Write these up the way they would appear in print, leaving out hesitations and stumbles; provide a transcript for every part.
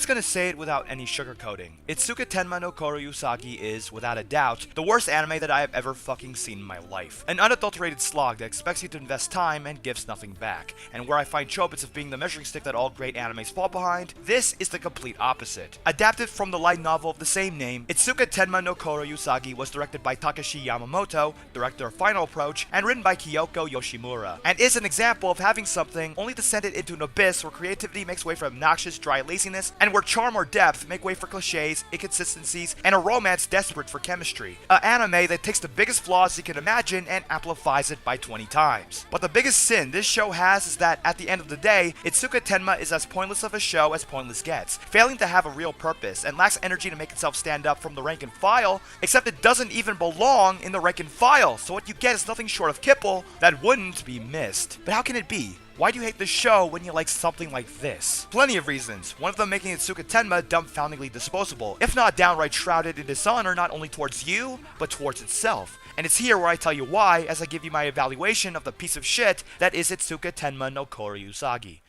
just gonna say it without any sugarcoating. Itsuka Tenma no Kuro-Usagi is, without a doubt, the worst anime that I have ever fucking seen in my life. An unadulterated slog that expects you to invest time and gives nothing back. And where I find tropes of being the measuring stick that all great animes fall behind, this is the complete opposite. Adapted from the light novel of the same name, Itsuka Tenma no Kuro-Usagi was directed by Takashi Yamamoto, director of Final Approach, and written by Kyoko Yoshimura, and is an example of having something only to send it into an abyss where creativity makes way for obnoxious, dry laziness, and where charm or depth make way for cliches, inconsistencies, and a romance desperate for chemistry. An anime that takes the biggest flaws you can imagine and amplifies it by 20 times. But the biggest sin this show has is that at the end of the day, Itsuka Tenma is as pointless of a show as pointless gets, failing to have a real purpose and lacks energy to make itself stand up from the rank and file, except it doesn't even belong in the rank and file, so what you get is nothing short of kipple that wouldn't be missed. But how can it be? Why do you hate the show when you like something like this? Plenty of reasons, one of them making Itsuka Tenma dumbfoundingly disposable, if not downright shrouded in dishonor not only towards you, but towards itself. And it's here where I tell you why as I give you my evaluation of the piece of shit that is Itsuka Tenma no Kuro-Usagi.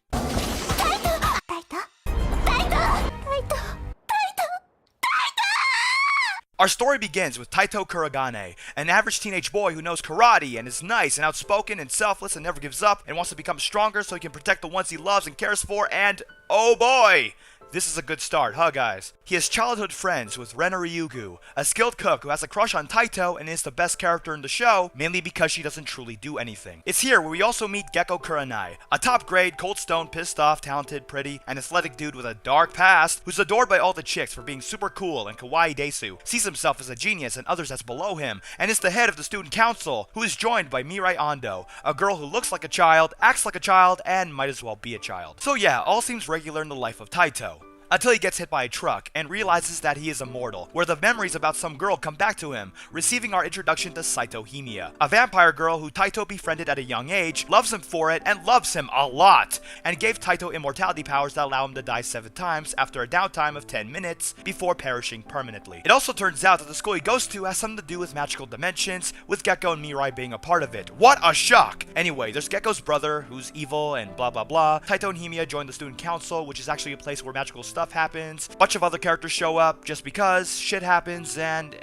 Our story begins with Taito Kurogane, an average teenage boy who knows karate and is nice and outspoken and selfless and never gives up and wants to become stronger so he can protect the ones he loves and cares for, and oh boy! This is a good start, huh guys? He has childhood friends with Ren Ryugu, a skilled cook who has a crush on Taito and is the best character in the show, mainly because she doesn't truly do anything. It's here where we also meet Gekko Kurenai, a top grade, cold stone, pissed off, talented, pretty, and athletic dude with a dark past, who's adored by all the chicks for being super cool and kawaii desu, sees himself as a genius and others as below him, and is the head of the student council, who is joined by Mirai Ando, a girl who looks like a child, acts like a child, and might as well be a child. So yeah, all seems regular in the life of Taito. Until he gets hit by a truck and realizes that he is immortal, where the memories about some girl come back to him, receiving our introduction to Saito Himiya, a vampire girl who Taito befriended at a young age, loves him for it, and loves him a lot, and gave Taito immortality powers that allow him to die 7 times after a downtime of 10 minutes before perishing permanently. It also turns out that the school he goes to has something to do with magical dimensions, with Gekko and Mirai being a part of it. What a shock! Anyway, there's Gekko's brother, who's evil and blah blah blah. Taito and Himiya join the student council, which is actually a place where magical stuff happens. Bunch of other characters show up just because shit happens, and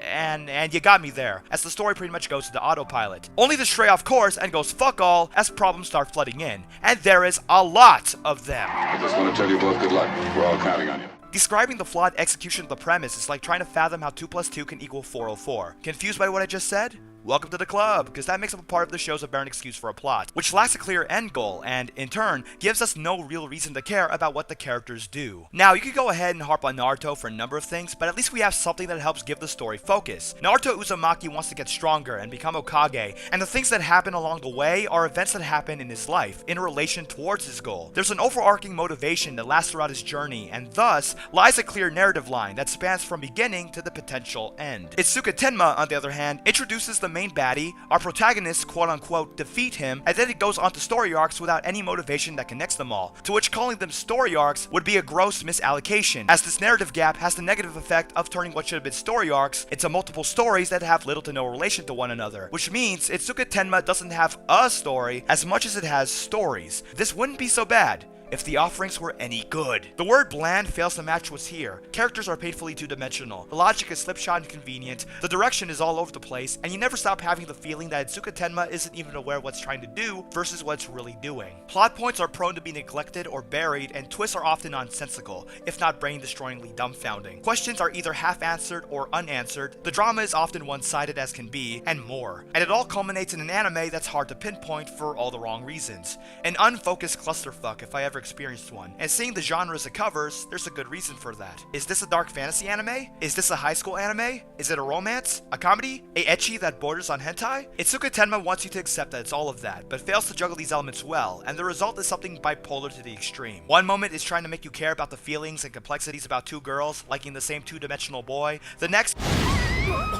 you got me there, as the story pretty much goes to the autopilot. Only to stray off course and goes fuck all as problems start flooding in, and there is a lot of them. I just want to tell you both good luck. We're all counting on you. Describing the flawed execution of the premise is like trying to fathom how 2 plus 2 can equal 404. Confused by what I just said? Welcome to the club, because that makes up a part of the show's apparent excuse for a plot, which lacks a clear end goal, and, in turn, gives us no real reason to care about what the characters do. Now, you could go ahead and harp on Naruto for a number of things, but at least we have something that helps give the story focus. Naruto Uzumaki wants to get stronger and become Hokage, and the things that happen along the way are events that happen in his life, in relation towards his goal. There's an overarching motivation that lasts throughout his journey, and thus, lies a clear narrative line that spans from beginning to the potential end. Itsuka Tenma, on the other hand, introduces the main baddie, our protagonists quote-unquote defeat him, and then it goes on to story arcs without any motivation that connects them all, to which calling them story arcs would be a gross misallocation, as this narrative gap has the negative effect of turning what should have been story arcs into multiple stories that have little to no relation to one another, which means Itsuka Tenma doesn't have a story as much as it has stories. This wouldn't be so bad if the offerings were any good. The word bland fails to match what's here. Characters are painfully two-dimensional, the logic is slipshod and convenient, the direction is all over the place, and you never stop having the feeling that Itsuka Tenma isn't even aware of what's trying to do versus what it's really doing. Plot points are prone to be neglected or buried, and twists are often nonsensical, if not brain-destroyingly dumbfounding. Questions are either half-answered or unanswered, the drama is often one-sided as can be, and more. And it all culminates in an anime that's hard to pinpoint for all the wrong reasons. An unfocused clusterfuck if I ever experienced one. And seeing the genres it covers, there's a good reason for that. Is this a dark fantasy anime? Is this a high school anime? Is it a romance? A comedy? A ecchi that borders on hentai? Itsuka Tenma wants you to accept that it's all of that, but fails to juggle these elements well, and the result is something bipolar to the extreme. One moment is trying to make you care about the feelings and complexities about 2 girls liking the same 2-dimensional boy. The next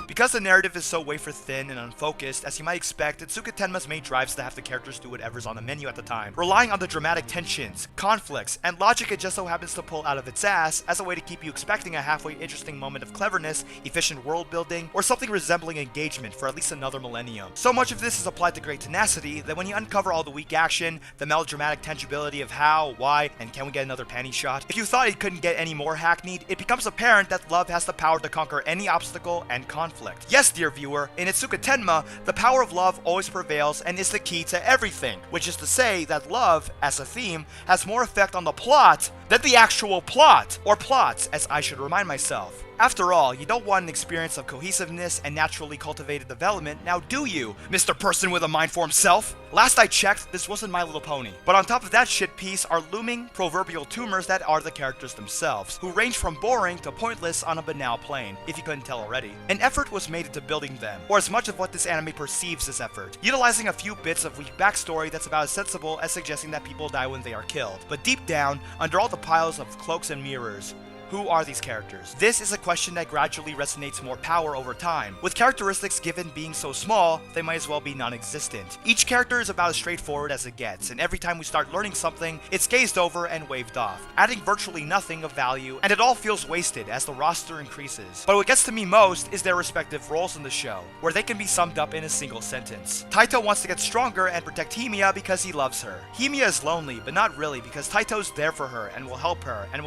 Because the narrative is so wafer thin and unfocused, as you might expect, Itsuka Tenma's main drives to have the characters do whatever's on the menu at the time, relying on the dramatic tensions, conflicts, and logic it just so happens to pull out of its ass as a way to keep you expecting a halfway interesting moment of cleverness, efficient world building, or something resembling engagement for at least another millennium. So much of this is applied to great tenacity that when you uncover all the weak action, the melodramatic tangibility of how, why, and can we get another panty shot, if you thought it couldn't get any more hackneyed, it becomes apparent that love has the power to conquer any obstacle and conflict. Yes, dear viewer, in Itsuka Tenma, the power of love always prevails and is the key to everything, which is to say that love, as a theme, has more effect on the plot than the actual plot, or plots, as I should remind myself. After all, you don't want an experience of cohesiveness and naturally cultivated development, now do you, Mr. Person with a mind for himself? Last I checked, this wasn't My Little Pony. But on top of that shit piece are looming, proverbial tumors that are the characters themselves, who range from boring to pointless on a banal plane, if you couldn't tell already. An effort was made into building them, or as much of what this anime perceives as effort, utilizing a few bits of weak backstory that's about as sensible as suggesting that people die when they are killed. But deep down, under all the piles of cloaks and mirrors, who are these characters? This is a question that gradually resonates more power over time. With characteristics given being so small, they might as well be non-existent. Each character is about as straightforward as it gets, and every time we start learning something, it's gazed over and waved off, adding virtually nothing of value, and it all feels wasted as the roster increases. But what gets to me most is their respective roles in the show, where they can be summed up in a single sentence. Taito wants to get stronger and protect Himiya because he loves her. Himiya is lonely, but not really, because Taito's there for her and will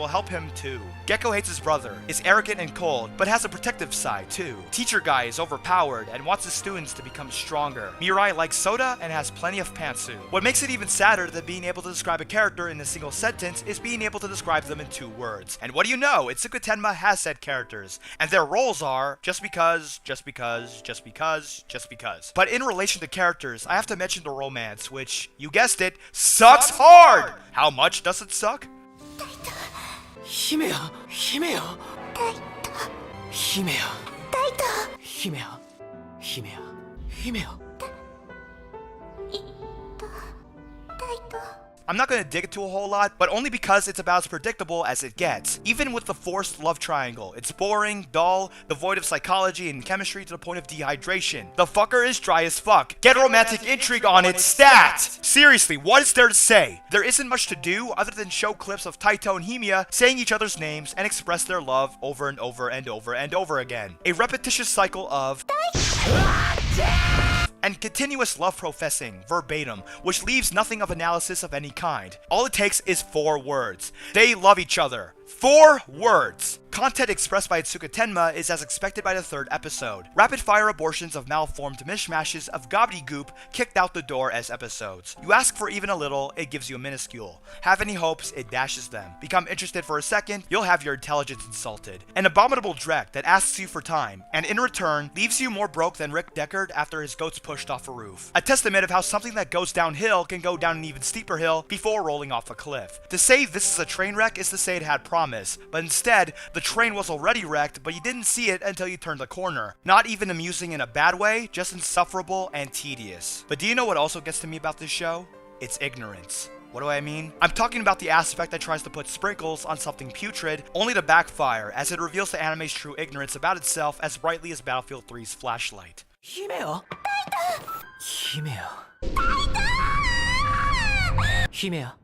help him too. Gecko hates his brother, is arrogant and cold, but has a protective side too. Teacher Guy is overpowered and wants his students to become stronger. Mirai likes soda and has plenty of pantsu. What makes it even sadder than being able to describe a character in a single sentence is being able to describe them in 2 words. And what do you know? Itsuka Tenma has said characters, and their roles are just because. But in relation to characters, I have to mention the romance, which, you guessed it, sucks hard! How much does it suck? 姫や姫や姫や姫や姫や姫や I'm not going to dig into a whole lot, but only because it's about as predictable as it gets. Even with the forced love triangle, it's boring, dull, devoid of psychology and chemistry to the point of dehydration. The fucker is dry as fuck. Get romantic intrigue on it, stat! Seriously, what is there to say? There isn't much to do other than show clips of Taito and Himiya saying each other's names and express their love over and over and over and over again. A repetitious cycle of and continuous love professing, verbatim, which leaves nothing of analysis of any kind. All it takes is 4 words. They love each other. 4 words. Content expressed by Itsuka Tenma is as expected by the 3rd episode. Rapid-fire abortions of malformed mishmashes of gobbledygook kicked out the door as episodes. You ask for even a little, it gives you a minuscule. Have any hopes, it dashes them. Become interested for a second, you'll have your intelligence insulted. An abominable dreck that asks you for time, and in return, leaves you more broke than Rick Deckard after his goats pushed off a roof. A testament of how something that goes downhill can go down an even steeper hill before rolling off a cliff. To say this is a train wreck is to say it had promise, but instead, the train was already wrecked, but you didn't see it until you turned the corner. Not even amusing in a bad way, just insufferable and tedious. But do you know what also gets to me about this show? It's ignorance. What do I mean? I'm talking about the aspect that tries to put sprinkles on something putrid, only to backfire, as it reveals the anime's true ignorance about itself as brightly as Battlefield 3's flashlight. 姫や姫や姫や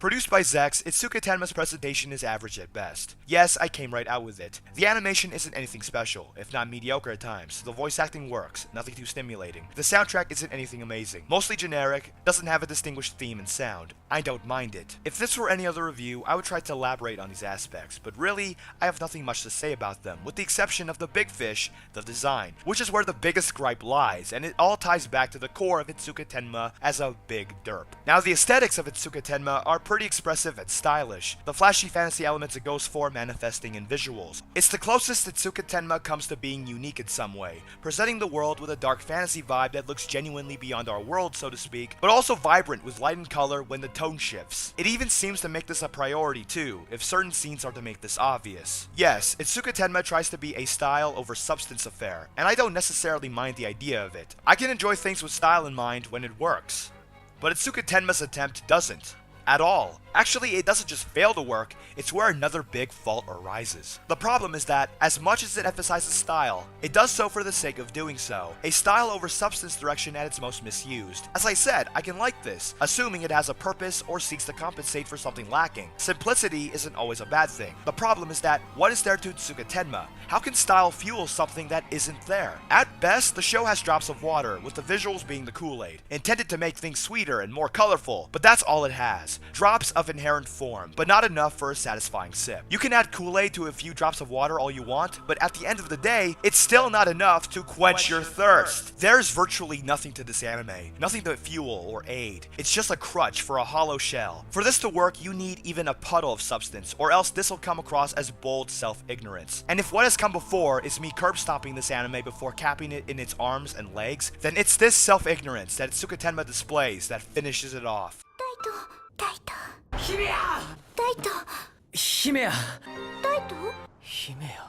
Produced by Zexcs, Itsuka Tenma's presentation is average at best. Yes, I came right out with it. The animation isn't anything special, if not mediocre at times. The voice acting works, nothing too stimulating. The soundtrack isn't anything amazing. Mostly generic, doesn't have a distinguished theme and sound. I don't mind it. If this were any other review, I would try to elaborate on these aspects, but really, I have nothing much to say about them, with the exception of the big fish, the design, which is where the biggest gripe lies, and it all ties back to the core of Itsuka Tenma as a big derp. Now, the aesthetics of Itsuka Tenma are pretty expressive and stylish, the flashy fantasy elements it goes for manifesting in visuals. It's the closest Itsuka Tenma comes to being unique in some way, presenting the world with a dark fantasy vibe that looks genuinely beyond our world, so to speak, but also vibrant with light and color when the tone shifts. It even seems to make this a priority too, if certain scenes are to make this obvious. Yes, Itsuka Tenma tries to be a style over substance affair, and I don't necessarily mind the idea of it. I can enjoy things with style in mind when it works. But Itsuka Tenma's attempt doesn't. at all. Actually, it doesn't just fail to work, it's where another big fault arises. The problem is that, as much as it emphasizes style, it does so for the sake of doing so. A style over substance direction at its most misused. As I said, I can like this, assuming it has a purpose or seeks to compensate for something lacking. Simplicity isn't always a bad thing. The problem is that, what is there to Itsuka Tenma? How can style fuel something that isn't there? At best, the show has drops of water, with the visuals being the Kool-Aid, intended to make things sweeter and more colorful, but that's all it has. Drops of inherent form, but not enough for a satisfying sip. You can add Kool-Aid to a few drops of water all you want, but at the end of the day, it's still not enough to quench your thirst. There's virtually nothing to this anime, nothing to fuel or aid. It's just a crutch for a hollow shell. For this to work, you need even a puddle of substance, or else this will come across as bold self-ignorance. And if what has come before is me curb stomping this anime before capping it in its arms and legs, then it's this self-ignorance that Itsuka Tenma displays that finishes it off. 姫や姫や姫や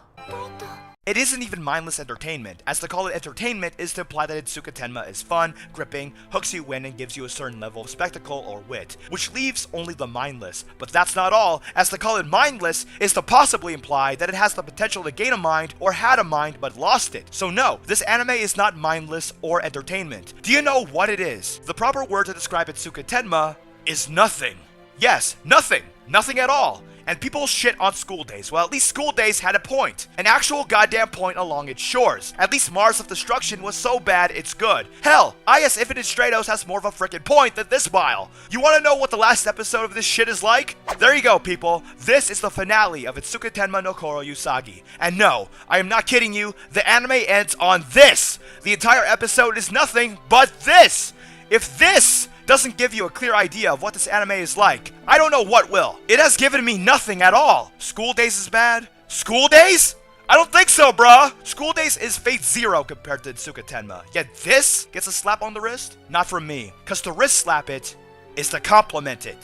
It isn't even mindless entertainment, as to call it entertainment is to imply that Itsuka Tenma is fun, gripping, hooks you in and gives you a certain level of spectacle or wit, which leaves only the mindless. But that's not all, as to call it mindless is to possibly imply that it has the potential to gain a mind or had a mind but lost it. So no, this anime is not mindless or entertainment. Do you know what it is? The proper word to describe Itsuka Tenma is nothing. Yes, nothing. Nothing at all. And people shit on school days. Well, at least school days had a point. An actual goddamn point along its shores. At least Mars of Destruction was so bad it's good. Hell, IS Infinite Stratos has more of a frickin' point than this bile. You wanna know what the last episode of this shit is like? There you go, people. This is the finale of Itsuka Tenma no Kuro-Usagi. And no, I am not kidding you, the anime ends on this! The entire episode is nothing but this! If this doesn't give you a clear idea of what this anime is like, I don't know what will. It has given me nothing at all. School days is bad? School days? I don't think so, bruh! School days is Fate Zero compared to Itsuka Tenma. Yet this gets a slap on the wrist? Not from me, cause to wrist slap it is to compliment it.